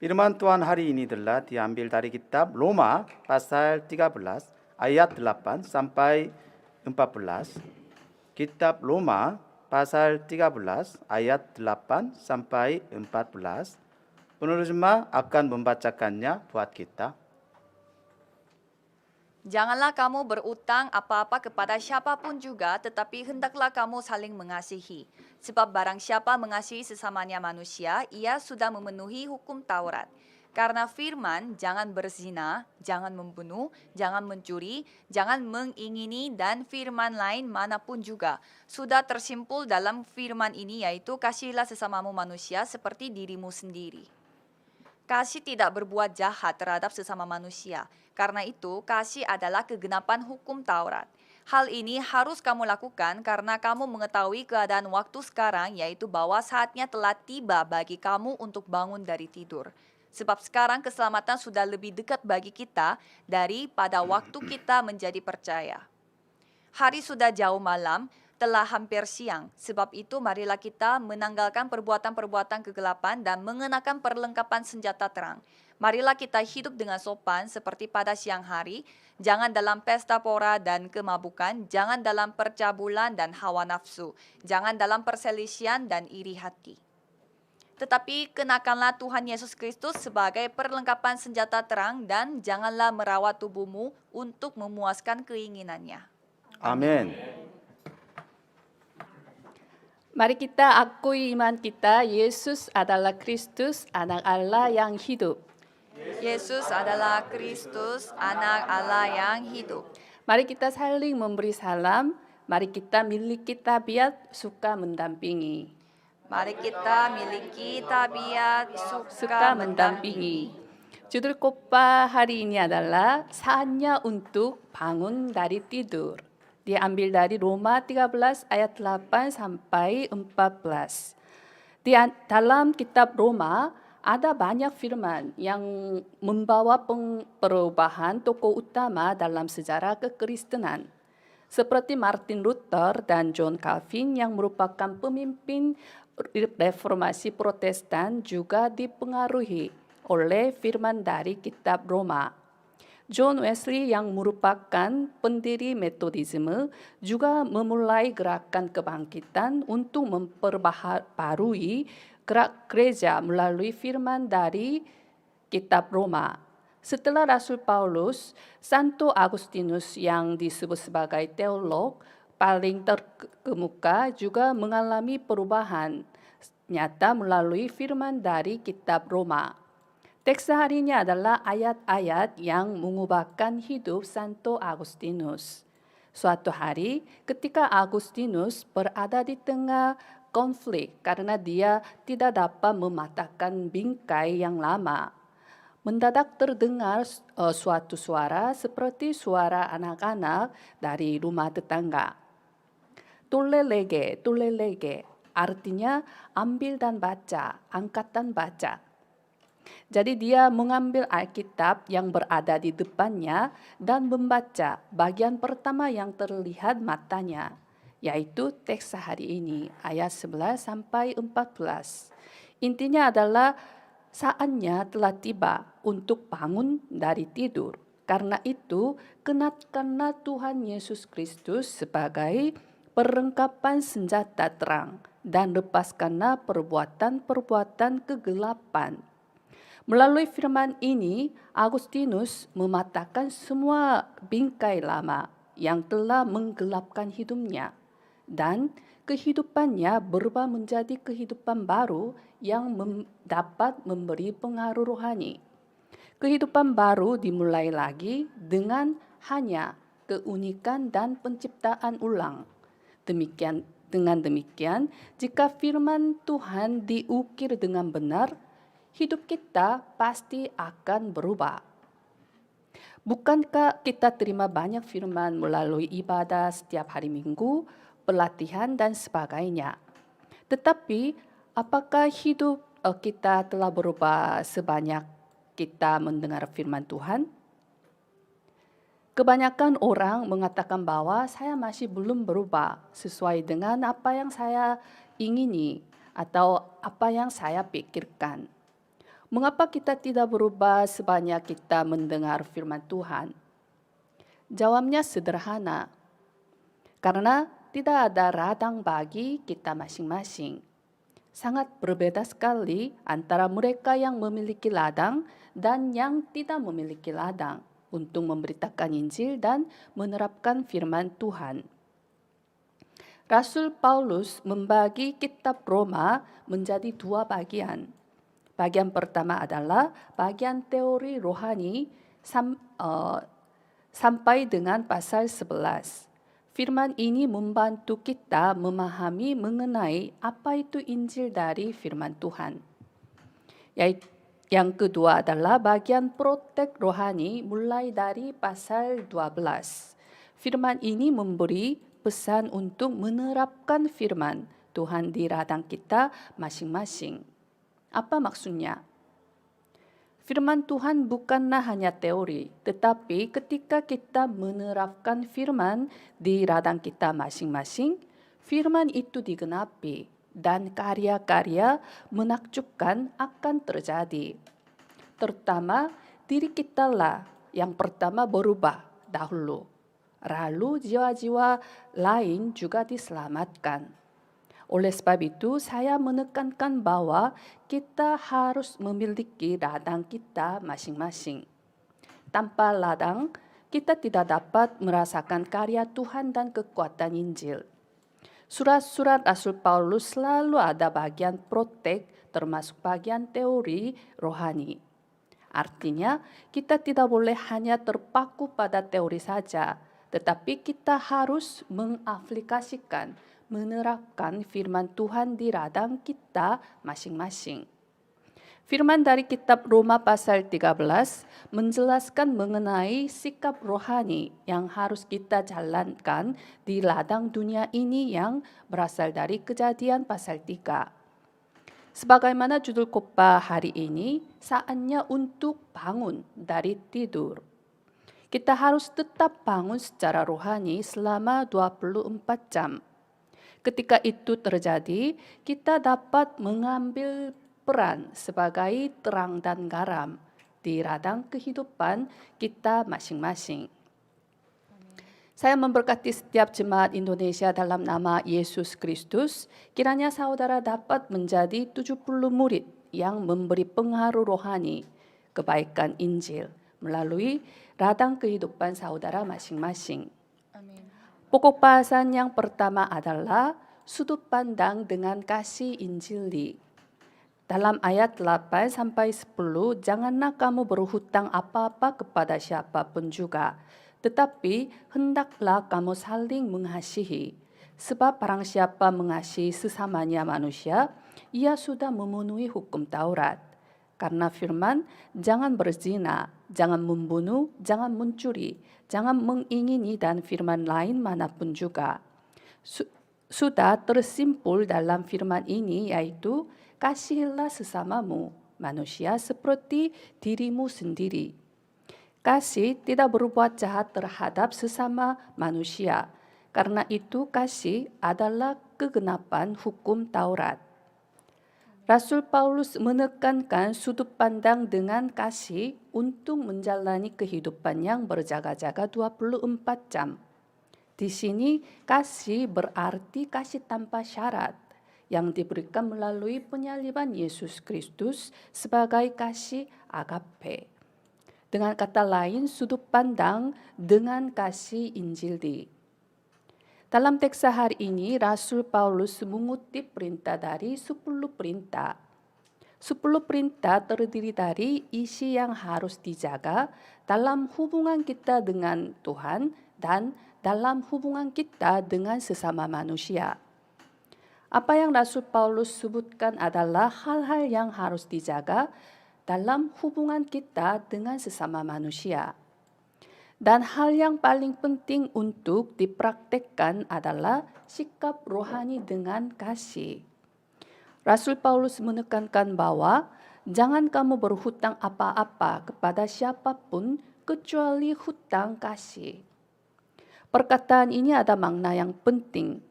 Firman Tuhan hari ini adalah diambil dari kitab Roma pasal 13 ayat 8 sampai 14. Kitab Roma pasal 13 ayat 8 sampai 14. Penulis akan membacakannya buat kita. Janganlah kamu berutang apa-apa kepada siapapun juga, tetapi hendaklah kamu saling mengasihi. Sebab barang siapa mengasihi sesamanya manusia, ia sudah memenuhi hukum Taurat. Karena firman, jangan berzina, jangan membunuh, jangan mencuri, jangan mengingini, dan firman lain manapun juga, sudah tersimpul dalam firman ini, yaitu kasihilah sesamamu manusia seperti dirimu sendiri. Kasih tidak berbuat jahat terhadap sesama manusia. Karena itu, kasih adalah kegenapan hukum Taurat. Hal ini harus kamu lakukan karena kamu mengetahui keadaan waktu sekarang, yaitu bahwa saatnya telah tiba bagi kamu untuk bangun dari tidur. Sebab sekarang keselamatan sudah lebih dekat bagi kita daripada waktu kita menjadi percaya. Hari sudah jauh malam, telah hampir siang. Sebab itu marilah kita menanggalkan perbuatan-perbuatan kegelapan dan mengenakan perlengkapan senjata terang. Marilah kita hidup dengan sopan seperti pada siang hari, jangan dalam pesta pora dan kemabukan, jangan dalam percabulan dan hawa nafsu, jangan dalam perselisihan dan iri hati. Tetapi kenakanlah Tuhan Yesus Kristus sebagai perlengkapan senjata terang dan janganlah merawat tubuhmu untuk memuaskan keinginannya. Amin. Mari kita akui iman kita, Yesus adalah Kristus, anak Allah yang hidup. Yesus adalah Kristus, anak Allah yang hidup. Mari kita saling memberi salam, mari kita miliki tabiat suka mendampingi. Mari kita miliki tabiat suka mendampingi. Judul khotbah hari ini adalah saatnya untuk bangun dari tidur. Diambil dari Roma 13 ayat 8 sampai 14. Dalam kitab Roma ada banyak firman yang membawa perubahan tokoh utama dalam sejarah kekristenan. Seperti Martin Luther dan John Calvin yang merupakan pemimpin reformasi Protestan juga dipengaruhi oleh firman dari kitab Roma. John Wesley yang merupakan pendiri metodisme juga memulai gerakan kebangkitan untuk memperbaharui gerak gereja melalui firman dari kitab Roma. Setelah Rasul Paulus, Santo Agustinus yang disebut sebagai teolog paling terkemuka juga mengalami perubahan nyata melalui firman dari kitab Roma. Teks hari ini adalah ayat-ayat yang mengubahkan hidup Santo Agustinus. Suatu hari ketika Agustinus berada di tengah konflik karena dia tidak dapat mematahkan bingkai yang lama, mendadak terdengar suatu suara seperti suara anak-anak dari rumah tetangga. Tulelege, tulelege, artinya ambil dan baca, angkat dan baca. Jadi dia mengambil Alkitab yang berada di depannya dan membaca bagian pertama yang terlihat matanya, yaitu teks hari ini, ayat 11 sampai 14. Intinya adalah saatnya telah tiba untuk bangun dari tidur. Karena itu, kenakanlah Tuhan Yesus Kristus sebagai perlengkapan senjata terang dan lepaskanlah perbuatan-perbuatan kegelapan. Melalui firman ini, Agustinus mematahkan semua bingkai lama yang telah menggelapkan hidupnya dan kehidupannya berubah menjadi kehidupan baru yang dapat memberi pengaruh rohani. Kehidupan baru dimulai lagi dengan hanya keunikan dan penciptaan ulang. Dengan demikian, jika firman Tuhan diukir dengan benar, hidup kita pasti akan berubah. Bukankah kita terima banyak firman melalui ibadah setiap hari Minggu, pelatihan, dan sebagainya? Tetapi, apakah hidup kita telah berubah sebanyak kita mendengar firman Tuhan? Kebanyakan orang mengatakan bahwa saya masih belum berubah sesuai dengan apa yang saya ingini atau apa yang saya pikirkan. Mengapa kita tidak berubah sebanyak kita mendengar firman Tuhan? Jawabnya sederhana, karena tidak ada ladang bagi kita masing-masing. Sangat berbeda sekali antara mereka yang memiliki ladang dan yang tidak memiliki ladang untuk memberitakan Injil dan menerapkan firman Tuhan. Rasul Paulus membagi kitab Roma menjadi dua bagian. Bagian pertama adalah bagian teori rohani sampai dengan pasal 11. Firman ini membantu kita memahami mengenai apa itu Injil dari firman Tuhan. Yang kedua adalah bagian praktek rohani mulai dari pasal 12. Firman ini memberi pesan untuk menerapkan firman Tuhan di ladang kita masing-masing. Apa maksudnya? Firman Tuhan bukanlah hanya teori, tetapi ketika kita menerapkan firman di ladang kita masing-masing, firman itu digenapi dan karya-karya menakjubkan akan terjadi. Terutama diri kita lah yang pertama berubah dahulu, lalu jiwa-jiwa lain juga diselamatkan. Oleh sebab itu, saya menekankan bahwa kita harus memiliki ladang kita masing-masing. Tanpa ladang, kita tidak dapat merasakan karya Tuhan dan kekuatan Injil. Surat-surat Rasul Paulus selalu ada bagian praktek, termasuk bagian teori rohani. Artinya, kita tidak boleh hanya terpaku pada teori saja, tetapi kita harus mengaplikasikan, menerapkan firman Tuhan di ladang kita masing-masing. Firman dari kitab Roma pasal 13 menjelaskan mengenai sikap rohani yang harus kita jalankan di ladang dunia ini yang berasal dari Kejadian pasal 3. Sebagaimana judul khotbah hari ini, saatnya untuk bangun dari tidur. Kita harus tetap bangun secara rohani selama 24 jam. Ketika itu terjadi, kita dapat mengambil peran sebagai terang dan garam di ladang kehidupan kita masing-masing. Saya memberkati setiap jemaat Indonesia dalam nama Yesus Kristus. Kiranya saudara dapat menjadi 70 murid yang memberi pengaruh rohani kebaikan Injil melalui ladang kehidupan saudara masing-masing. Amin. Pokok bahasan yang pertama adalah sudut pandang dengan kasih Injili. Dalam ayat 8 sampai 10, janganlah kamu berhutang apa-apa kepada siapapun juga, tetapi hendaklah kamu saling mengasihi. Sebab barang siapa mengasihi sesamanya manusia, ia sudah memenuhi hukum Taurat. Karena firman, jangan berzina, jangan membunuh, jangan mencuri, jangan mengingini dan firman lain manapun juga. Sudah tersimpul dalam firman ini yaitu kasihilah sesamamu manusia seperti dirimu sendiri. Kasih tidak berbuat jahat terhadap sesama manusia. Karena itu kasih adalah kegenapan hukum Taurat. Rasul Paulus menekankan sudut pandang dengan kasih untuk menjalani kehidupan yang berjaga-jaga 24 jam. Di sini kasih berarti kasih tanpa syarat yang diberikan melalui penyaliban Yesus Kristus sebagai kasih agape. Dengan kata lain, sudut pandang dengan kasih Injili. Dalam teks hari ini, Rasul Paulus mengutip perintah dari 10 perintah. 10 perintah terdiri dari isi yang harus dijaga dalam hubungan kita dengan Tuhan dan dalam hubungan kita dengan sesama manusia. Apa yang Rasul Paulus sebutkan adalah hal-hal yang harus dijaga dalam hubungan kita dengan sesama manusia. Dan hal yang paling penting untuk dipraktekkan adalah sikap rohani dengan kasih. Rasul Paulus menekankan bahwa jangan kamu berhutang apa-apa kepada siapapun kecuali hutang kasih. Perkataan ini ada makna yang penting.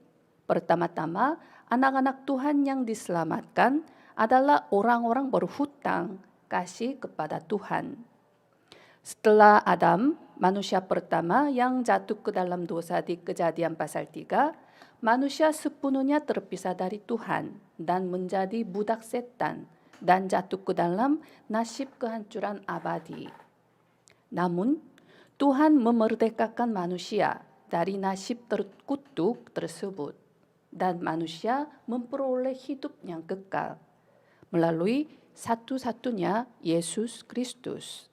Pertama-tama, anak-anak Tuhan yang diselamatkan adalah orang-orang berhutang kasih kepada Tuhan. Setelah Adam, manusia pertama yang jatuh ke dalam dosa di Kejadian pasal 3, manusia sepenuhnya terpisah dari Tuhan dan menjadi budak setan dan jatuh ke dalam nasib kehancuran abadi. Namun, Tuhan memerdekakan manusia dari nasib terkutuk tersebut dan manusia memperoleh hidup yang kekal melalui satu-satunya Yesus Kristus.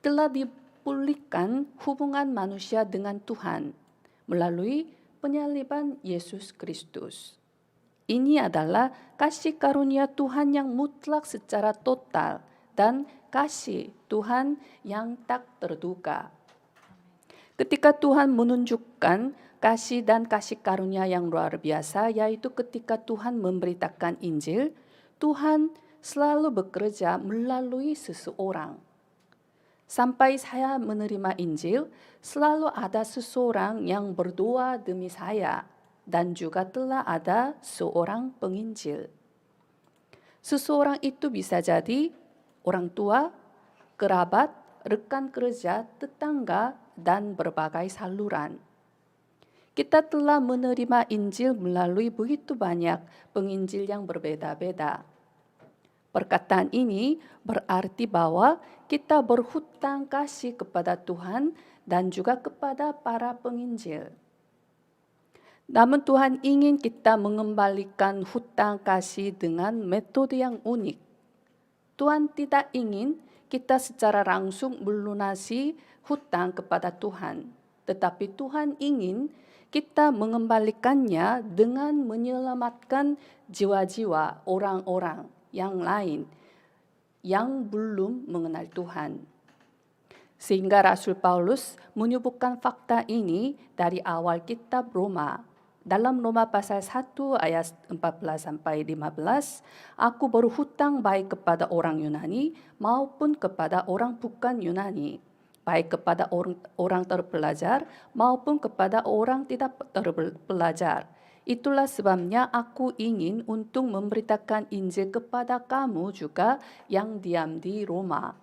Telah dipulihkan hubungan manusia dengan Tuhan melalui penyaliban Yesus Kristus. Ini adalah kasih karunia Tuhan yang mutlak secara total dan kasih Tuhan yang tak terduga. Ketika Tuhan menunjukkan kasih dan kasih karunia yang luar biasa, yaitu ketika Tuhan memberitakan Injil, Tuhan selalu bekerja melalui seseorang. Sampai saya menerima Injil, selalu ada seseorang yang berdoa demi saya dan juga telah ada seorang penginjil. Seseorang itu bisa jadi orang tua, kerabat, rekan kerja, tetangga, dan berbagai saluran. Kita telah menerima Injil melalui begitu banyak penginjil yang berbeda-beda. Perkataan ini berarti bahwa kita berhutang kasih kepada Tuhan dan juga kepada para penginjil. Namun Tuhan ingin kita mengembalikan hutang kasih dengan metode yang unik. Tuhan tidak ingin kita secara langsung melunasi hutang kepada Tuhan, tetapi Tuhan ingin kita mengembalikannya dengan menyelamatkan jiwa-jiwa orang-orang yang lain yang belum mengenal Tuhan. Sehingga Rasul Paulus menyebutkan fakta ini dari awal kitab Roma. Dalam Roma pasal 1 ayat 14-15, aku berhutang baik kepada orang Yunani maupun kepada orang bukan Yunani, baik kepada orang terpelajar maupun kepada orang tidak terpelajar. Itulah sebabnya aku ingin untuk memberitakan Injil kepada kamu juga yang diam di Roma.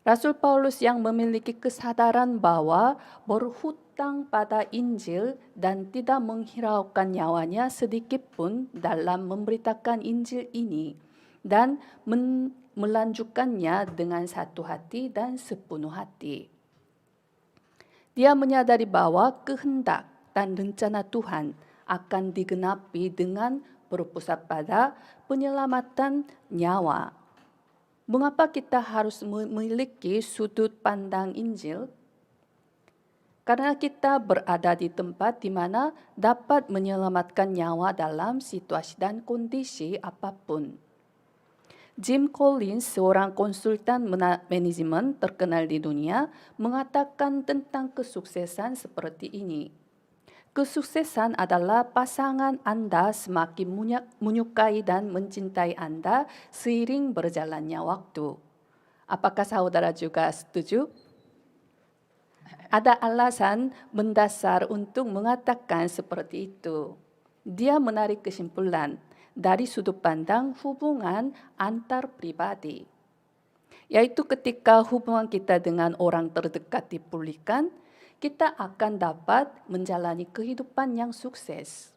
Rasul Paulus yang memiliki kesadaran bahwa berhutang pada Injil dan tidak menghiraukan nyawanya sedikit pun dalam memberitakan Injil ini dan melanjutkannya dengan satu hati dan sepenuh hati. Dia menyadari bahwa kehendak dan rencana Tuhan akan digenapi dengan berpusat pada penyelamatan nyawa. Mengapa kita harus memiliki sudut pandang Injil? Karena kita berada di tempat di mana dapat menyelamatkan nyawa dalam situasi dan kondisi apapun. Jim Collins, seorang konsultan manajemen terkenal di dunia, mengatakan tentang kesuksesan seperti ini. Kesuksesan adalah pasangan Anda semakin menyukai dan mencintai Anda seiring berjalannya waktu. Apakah saudara juga setuju? Ada alasan mendasar untuk mengatakan seperti itu. Dia menarik kesimpulan dari sudut pandang hubungan antar pribadi, yaitu ketika hubungan kita dengan orang terdekat dipulihkan, kita akan dapat menjalani kehidupan yang sukses.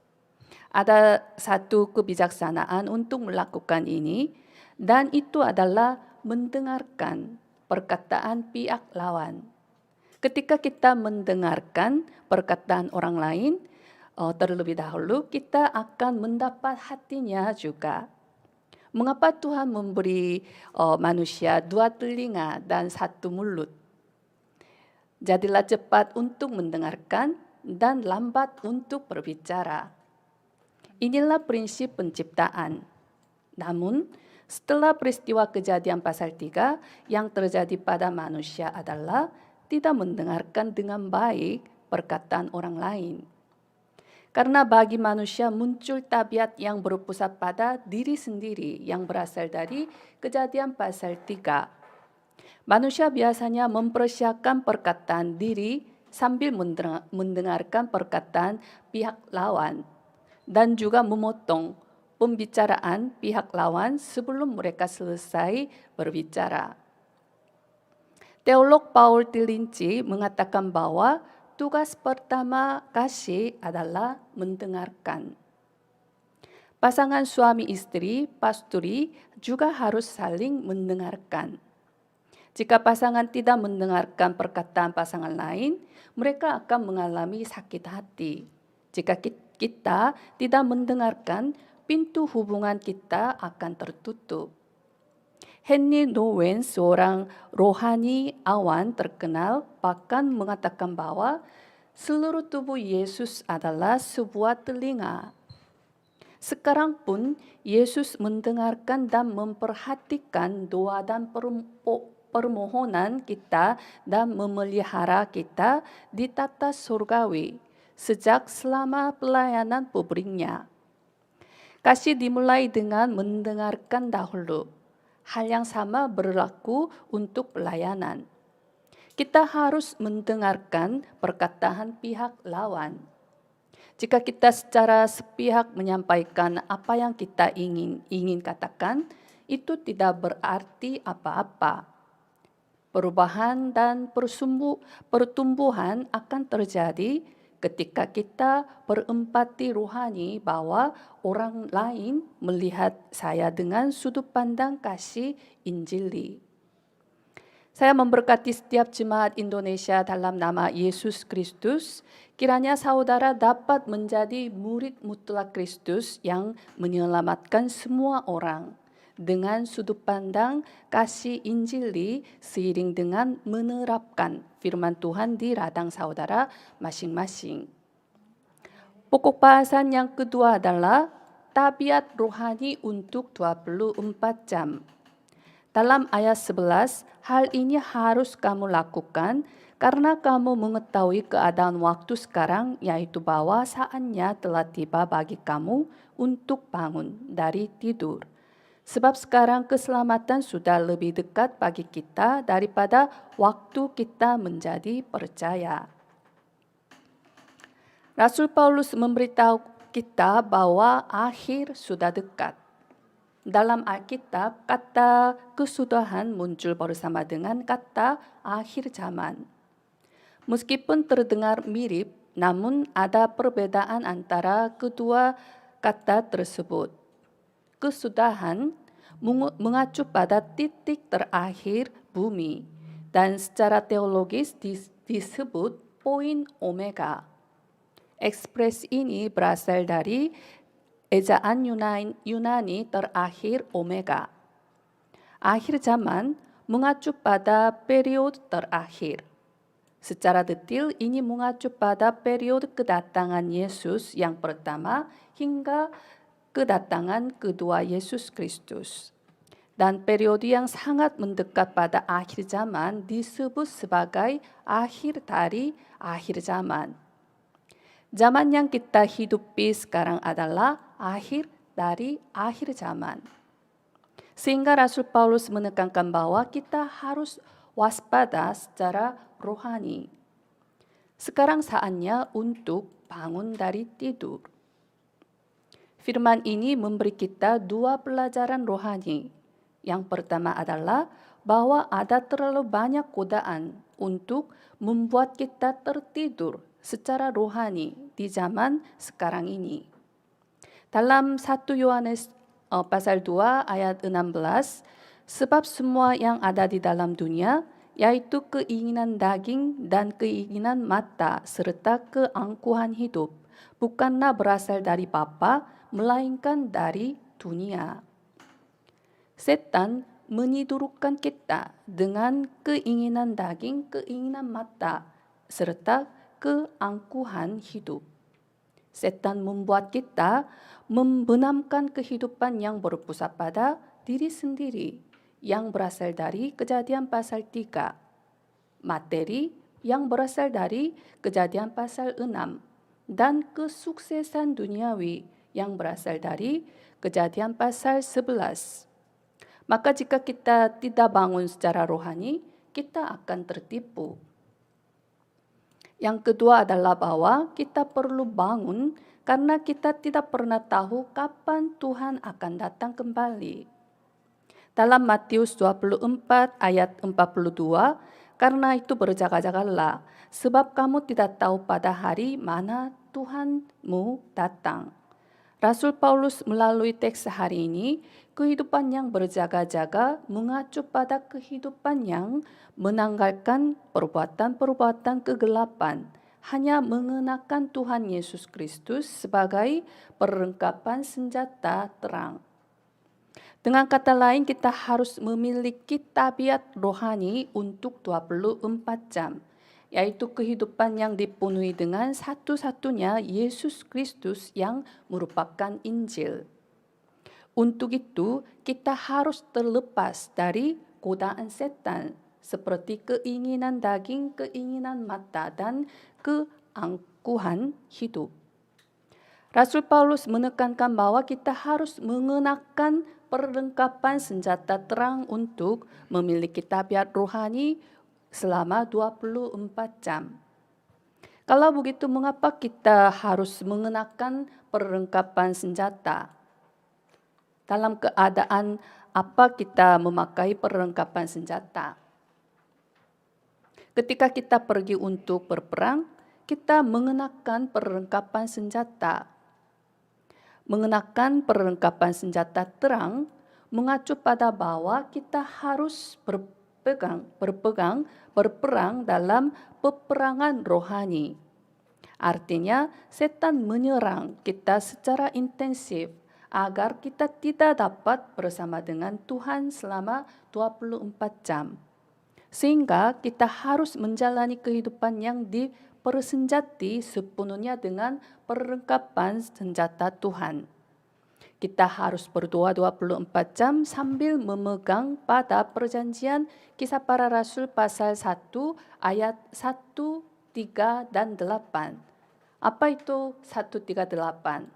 Ada satu kebijaksanaan untuk melakukan ini, dan itu adalah mendengarkan perkataan pihak lawan. Ketika kita mendengarkan perkataan orang lain, terlebih dahulu kita akan mendapat hatinya juga. Mengapa Tuhan memberi manusia 2 telinga dan 1 mulut? Jadilah cepat untuk mendengarkan dan lambat untuk berbicara. Inilah prinsip penciptaan. Namun, setelah peristiwa Kejadian pasal 3, yang terjadi pada manusia adalah tidak mendengarkan dengan baik perkataan orang lain. Karena bagi manusia muncul tabiat yang berpusat pada diri sendiri yang berasal dari Kejadian pasal 3. Manusia biasanya mempersiapkan perkataan diri sambil mendengarkan perkataan pihak lawan dan juga memotong pembicaraan pihak lawan sebelum mereka selesai berbicara. Teolog Paul Tillich mengatakan bahwa tugas pertama kasih adalah mendengarkan. Pasangan suami istri, pasturi juga harus saling mendengarkan. Jika pasangan tidak mendengarkan perkataan pasangan lain, mereka akan mengalami sakit hati. Jika kita tidak mendengarkan, pintu hubungan kita akan tertutup. Henry Nouwen, seorang rohani awan terkenal, bahkan mengatakan bahwa seluruh tubuh Yesus adalah sebuah telinga. Sekarang pun Yesus mendengarkan dan memperhatikan doa dan permohonan kita dan memelihara kita di tata surgawi sejak selama pelayanan publiknya. Kasih dimulai dengan mendengarkan dahulu. Hal yang sama berlaku untuk pelayanan. Kita harus mendengarkan perkataan pihak lawan. Jika kita secara sepihak menyampaikan apa yang kita ingin katakan, itu tidak berarti apa-apa. Perubahan dan pertumbuhan akan terjadi ketika kita berempati rohani bahwa orang lain melihat saya dengan sudut pandang kasih Injili. Saya memberkati setiap jemaat Indonesia dalam nama Yesus Kristus. Kiranya saudara dapat menjadi murid mutlak Kristus yang menyelamatkan semua orang dengan sudut pandang kasih Injili seiring dengan menerapkan firman Tuhan di radang saudara masing-masing. Pokok bahasan yang kedua adalah tabiat rohani untuk 24 jam. Dalam ayat 11, hal ini harus kamu lakukan karena kamu mengetahui keadaan waktu sekarang, yaitu bahwa saatnya telah tiba bagi kamu untuk bangun dari tidur. Sebab sekarang keselamatan sudah lebih dekat bagi kita daripada waktu kita menjadi percaya. Rasul Paulus memberitahu kita bahwa akhir sudah dekat. Dalam Alkitab, kata kesudahan muncul bersama dengan kata akhir zaman. Meskipun terdengar mirip, namun ada perbedaan antara kedua kata tersebut. Kesudahan mengacu pada titik terakhir bumi dan secara teologis disebut poin omega. Ekspresi ini berasal dari ejaan Yunani terakhir omega. Akhir zaman mengacu pada periode terakhir. Secara detail ini mengacu pada periode kedatangan Yesus yang pertama hingga kedatangan kedua Yesus Kristus. Dan periode yang sangat mendekat pada akhir zaman disebut sebagai akhir dari akhir zaman. Zaman yang kita hidupi sekarang adalah akhir dari akhir zaman. Sehingga Rasul Paulus menekankan bahwa kita harus waspada secara rohani. Sekarang saatnya untuk bangun dari tidur. Firman ini memberi kita dua pelajaran rohani. Yang pertama adalah bahwa ada terlalu banyak godaan untuk membuat kita tertidur secara rohani di zaman sekarang ini. Dalam 1 Yohanes pasal 2 ayat 16, sebab semua yang ada di dalam dunia, yaitu keinginan daging dan keinginan mata serta keangkuhan hidup, bukanlah berasal dari Bapa, melainkan dari dunia. Setan menidurkan kita dengan keinginan daging, keinginan mata, serta keangkuhan hidup. Setan membuat kita membenamkan kehidupan yang berpusat pada diri sendiri yang berasal dari Kejadian pasal 3, materi yang berasal dari Kejadian pasal 6, dan kesuksesan duniawi yang berasal dari Kejadian pasal 11. Maka jika kita tidak bangun secara rohani, kita akan tertipu. Yang kedua adalah bahwa kita perlu bangun karena kita tidak pernah tahu kapan Tuhan akan datang kembali. Dalam Matius 24 ayat 42, karena itu berjaga-jagalah, sebab kamu tidak tahu pada hari mana Tuhanmu datang. Rasul Paulus melalui teks hari ini, kehidupan yang berjaga-jaga mengacu pada kehidupan yang menanggalkan perbuatan-perbuatan kegelapan, hanya mengenakan Tuhan Yesus Kristus sebagai perlengkapan senjata terang. Dengan kata lain, kita harus memiliki tabiat rohani untuk 24 jam, yaitu kehidupan yang dipenuhi dengan satu-satunya Yesus Kristus yang merupakan Injil. Untuk itu, kita harus terlepas dari godaan setan, seperti keinginan daging, keinginan mata, dan keangkuhan hidup. Rasul Paulus menekankan bahwa kita harus mengenakan perlengkapan senjata terang untuk memiliki tabiat rohani selama 24 jam. Kalau begitu, mengapa kita harus mengenakan perlengkapan senjata? Dalam keadaan apa kita memakai perlengkapan senjata? Ketika kita pergi untuk berperang, kita mengenakan perlengkapan senjata. Mengenakan perlengkapan senjata terang mengacu pada bahwa kita harus berperang dalam peperangan rohani. Artinya, setan menyerang kita secara intensif agar kita tidak dapat bersama dengan Tuhan selama 24 jam. Sehingga kita harus menjalani kehidupan yang dipersenjati sepenuhnya dengan perlengkapan senjata Tuhan. Kita harus berdoa 24 jam sambil memegang pada perjanjian Kisah Para Rasul pasal 1 ayat 1, 3, dan 8. Apa itu 1, 3, 8?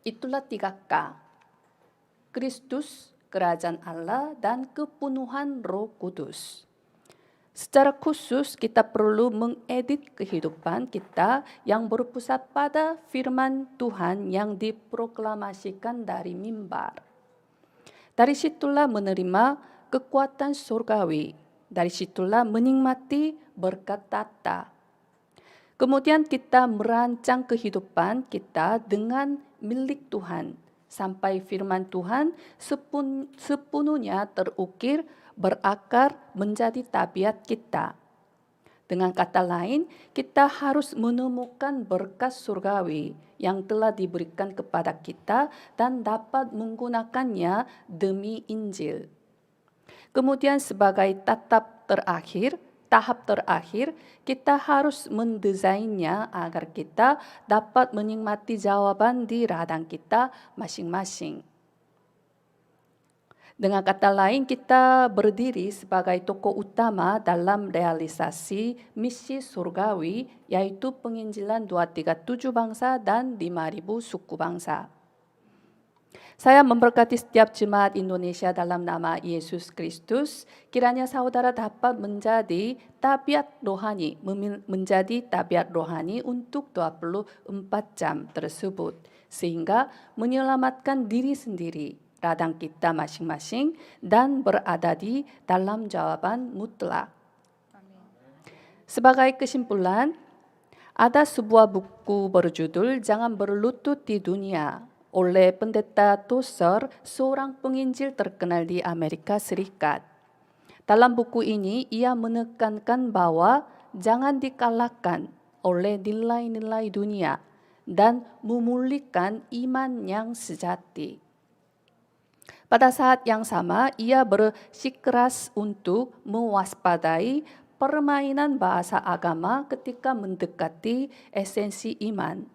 Itulah 3K. Kristus, Kerajaan Allah, dan kepenuhan Roh Kudus. Secara khusus, kita perlu mengedit kehidupan kita yang berpusat pada firman Tuhan yang diproklamasikan dari mimbar. Dari situlah menerima kekuatan surgawi. Dari situlah menikmati berkat tata. Kemudian kita merancang kehidupan kita dengan milik Tuhan, sampai firman Tuhan sepenuhnya terukir, berakar menjadi tabiat kita. Dengan kata lain, kita harus menemukan berkat surgawi yang telah diberikan kepada kita dan dapat menggunakannya demi Injil. Kemudian sebagai tahap terakhir, kita harus mendesainnya agar kita dapat menikmati jawaban di ladang kita masing-masing. Dengan kata lain, kita berdiri sebagai tokoh utama dalam realisasi misi surgawi, yaitu penginjilan 237 bangsa dan 5.000 suku bangsa. Saya memberkati setiap jemaat Indonesia dalam nama Yesus Kristus. Kiranya saudara dapat menjadi tabiat rohani untuk 24 jam tersebut, sehingga menyelamatkan diri sendiri, ladang kita masing-masing, dan berada di dalam jawaban mutlak. Sebagai kesimpulan, ada sebuah buku berjudul Jangan Berlutut di Dunia oleh Pendeta Tozer, seorang penginjil terkenal di Amerika Serikat. Dalam buku ini, ia menekankan bahwa jangan dikalahkan oleh nilai-nilai dunia dan memulihkan iman yang sejati. Pada saat yang sama, ia bersikeras untuk mewaspadai permainan bahasa agama ketika mendekati esensi iman.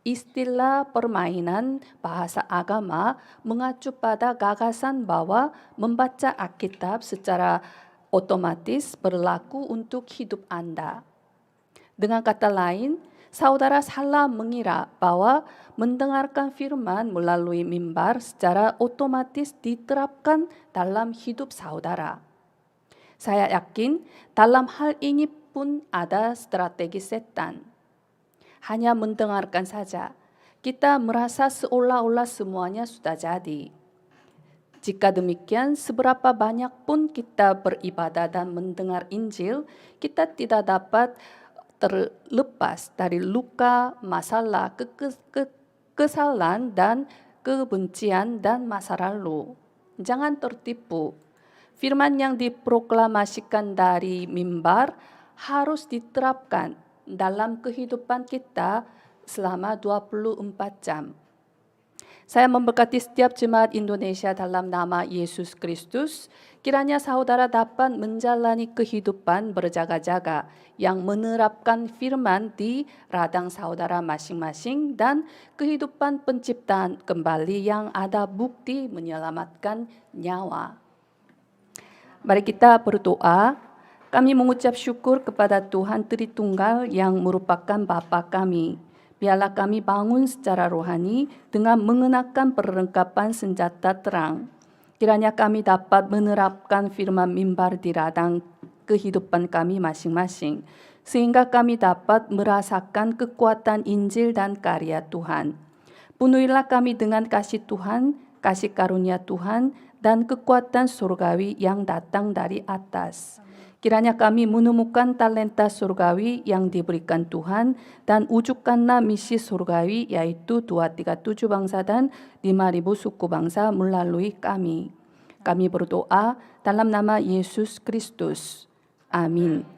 Istilah permainan bahasa agama mengacu pada gagasan bahwa membaca Alkitab secara otomatis berlaku untuk hidup Anda. Dengan kata lain, saudara salah mengira bahwa mendengarkan firman melalui mimbar secara otomatis diterapkan dalam hidup saudara. Saya yakin dalam hal ini pun ada strategi setan. hanya mendengarkan saja. Kita merasa seolah-olah semuanya sudah jadi. Jika demikian, seberapa banyak pun kita beribadah dan mendengar Injil, kita tidak dapat terlepas dari luka, masalah, kesalahan, dan kebencian dan masa lalu. Jangan tertipu. Firman yang diproklamasikan dari mimbar harus diterapkan dalam kehidupan kita selama 24 jam. Saya memberkati setiap jemaat Indonesia dalam nama Yesus Kristus. Kiranya saudara dapat menjalani kehidupan berjaga-jaga yang menerapkan firman di ladang saudara masing-masing dan kehidupan penciptaan kembali yang ada bukti menyelamatkan nyawa. Mari kita berdoa. Kami mengucap syukur kepada Tuhan Tritunggal yang merupakan Bapa kami. Biarlah kami bangun secara rohani dengan mengenakan perlengkapan senjata terang. Kiranya kami dapat menerapkan firman mimbar di ladang kehidupan kami masing-masing, sehingga kami dapat merasakan kekuatan Injil dan karya Tuhan. Penuhilah kami dengan kasih Tuhan, kasih karunia Tuhan, dan kekuatan surgawi yang datang dari atas. Kiranya kami menemukan talenta surgawi yang diberikan Tuhan dan wujudkanlah misi surgawi yaitu 237 bangsa dan 5.000 suku bangsa melalui kami. Kami berdoa dalam nama Yesus Kristus. Amin.